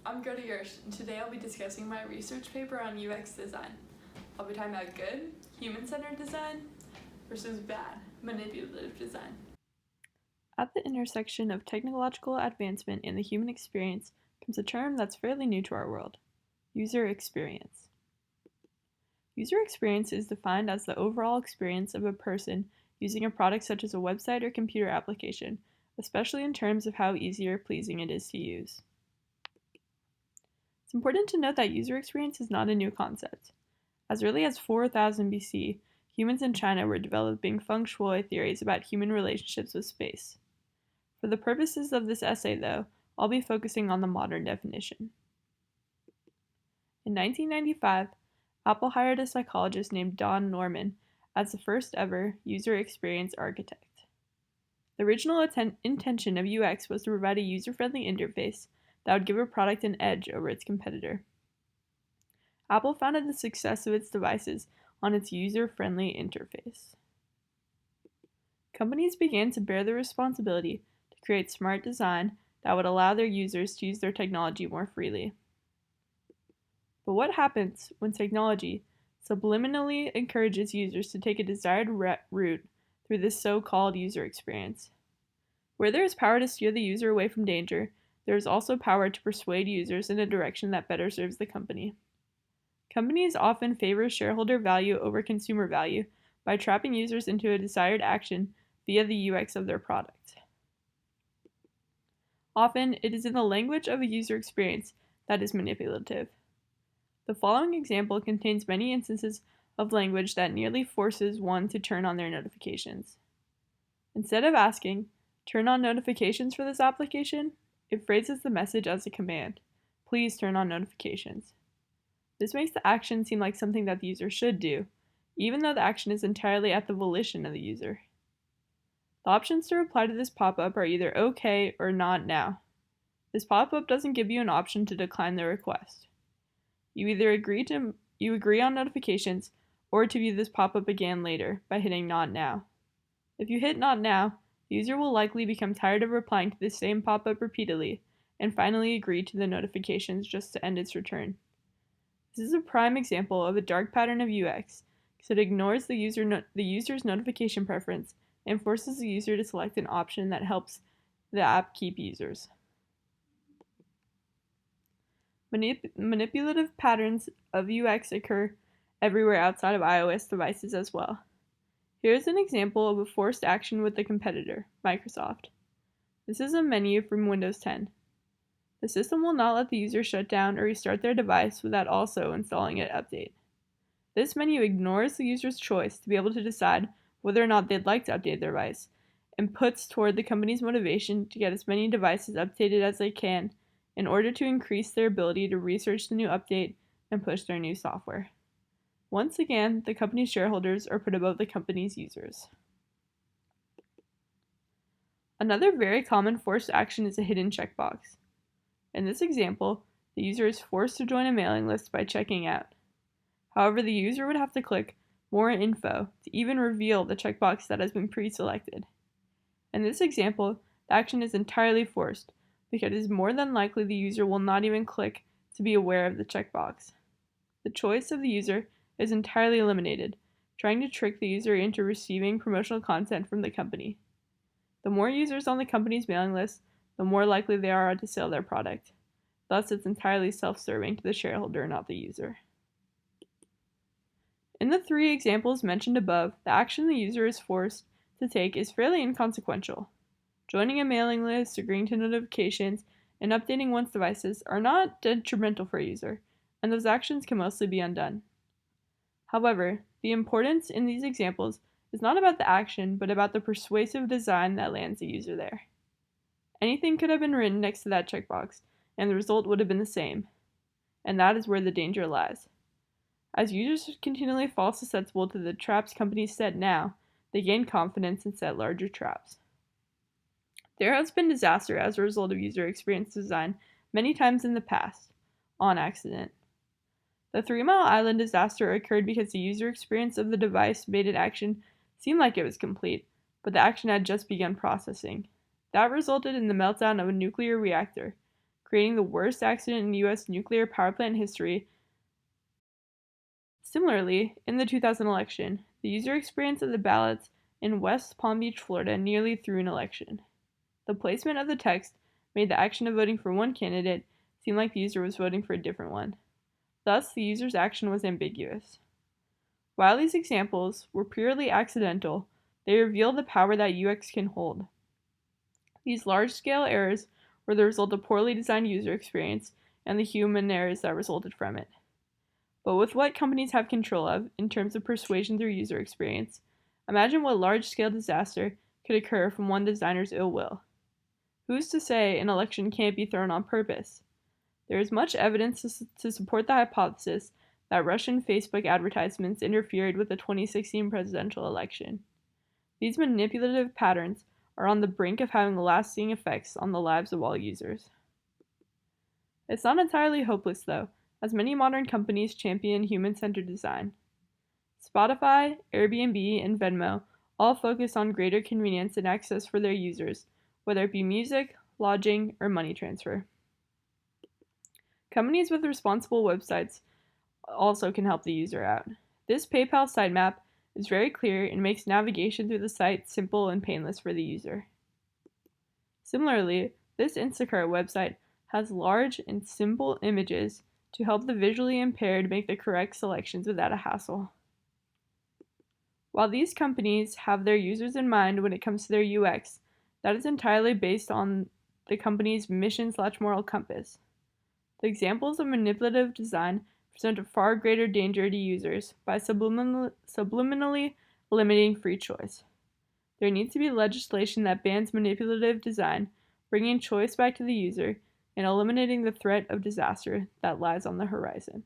I'm Greta Gersh, and today I'll be discussing my research paper on UX design. I'll be talking about good, human-centered design versus bad, manipulative design. At the intersection of technological advancement and the human experience comes a term that's fairly new to our world: user experience. User experience is defined as the overall experience of a person using a product such as a website or computer application, especially in terms of how easy or pleasing it is to use. It's important to note that user experience is not a new concept. As early as 4000 BC, humans in China were developing feng shui theories about human relationships with space. For the purposes of this essay, though, I'll be focusing on the modern definition. In 1995, Apple hired a psychologist named Don Norman as the first ever user experience architect. The original intention of UX was to provide a user-friendly interface that would give a product an edge over its competitor. Apple founded the success of its devices on its user-friendly interface. Companies began to bear the responsibility to create smart design that would allow their users to use their technology more freely. But what happens when technology subliminally encourages users to take a desired route through this so-called user experience? Where there is power to steer the user away from danger, there is also power to persuade users in a direction that better serves the company. Companies often favor shareholder value over consumer value by trapping users into a desired action via the UX of their product. Often, it is in the language of a user experience that is manipulative. The following example contains many instances of language that nearly forces one to turn on their notifications. Instead of asking, "Turn on notifications for this application," it phrases the message as a command: "Please turn on notifications." This makes the action seem like something that the user should do, even though the action is entirely at the volition of the user. The options to reply to this pop-up are either "OK" or "Not now." This pop-up doesn't give you an option to decline the request. You either agree on notifications or to view this pop-up again later by hitting "Not now." If you hit "Not now," the user will likely become tired of replying to the same pop-up repeatedly and finally agree to the notifications just to end its return. This is a prime example of a dark pattern of UX because it ignores the user's notification preference and forces the user to select an option that helps the app keep users. Manipulative patterns of UX occur everywhere outside of iOS devices as well. Here is an example of a forced action with the competitor, Microsoft. This is a menu from Windows 10. The system will not let the user shut down or restart their device without also installing an update. This menu ignores the user's choice to be able to decide whether or not they'd like to update their device, and puts toward the company's motivation to get as many devices updated as they can in order to increase their ability to research the new update and push their new software. Once again, the company's shareholders are put above the company's users. Another very common forced action is a hidden checkbox. In this example, the user is forced to join a mailing list by checking out. However, the user would have to click "More info" to even reveal the checkbox that has been pre-selected. In this example, the action is entirely forced because it is more than likely the user will not even click to be aware of the checkbox. The choice of the user is entirely eliminated, trying to trick the user into receiving promotional content from the company. The more users on the company's mailing list, the more likely they are to sell their product. Thus, it's entirely self-serving to the shareholder, not the user. In the three examples mentioned above, the action the user is forced to take is fairly inconsequential. Joining a mailing list, agreeing to notifications, and updating one's devices are not detrimental for a user, and those actions can mostly be undone. However, the importance in these examples is not about the action, but about the persuasive design that lands the user there. Anything could have been written next to that checkbox, and the result would have been the same. And that is where the danger lies. As users continually fall susceptible to the traps companies set now, they gain confidence and set larger traps. There has been disaster as a result of user experience design many times in the past, on accident. The 3 Mile Island disaster occurred because the user experience of the device made an action seem like it was complete, but the action had just begun processing. That resulted in the meltdown of a nuclear reactor, creating the worst accident in U.S. nuclear power plant history. Similarly, in the 2000 election, the user experience of the ballots in West Palm Beach, Florida nearly threw an election. The placement of the text made the action of voting for one candidate seem like the user was voting for a different one. Thus, the user's action was ambiguous. While these examples were purely accidental, they reveal the power that UX can hold. These large-scale errors were the result of poorly designed user experience and the human errors that resulted from it. But with what companies have control of, in terms of persuasion through user experience, imagine what large-scale disaster could occur from one designer's ill will. Who's to say an election can't be thrown on purpose? There is much evidence to support the hypothesis that Russian Facebook advertisements interfered with the 2016 presidential election. These manipulative patterns are on the brink of having lasting effects on the lives of all users. It's not entirely hopeless, though, as many modern companies champion human-centered design. Spotify, Airbnb, and Venmo all focus on greater convenience and access for their users, whether it be music, lodging, or money transfer. Companies with responsible websites also can help the user out. This PayPal sitemap is very clear and makes navigation through the site simple and painless for the user. Similarly, this Instacart website has large and simple images to help the visually impaired make the correct selections without a hassle. While these companies have their users in mind when it comes to their UX, that is entirely based on the company's mission/moral compass. The examples of manipulative design present a far greater danger to users by subliminally limiting free choice. There needs to be legislation that bans manipulative design, bringing choice back to the user and eliminating the threat of disaster that lies on the horizon.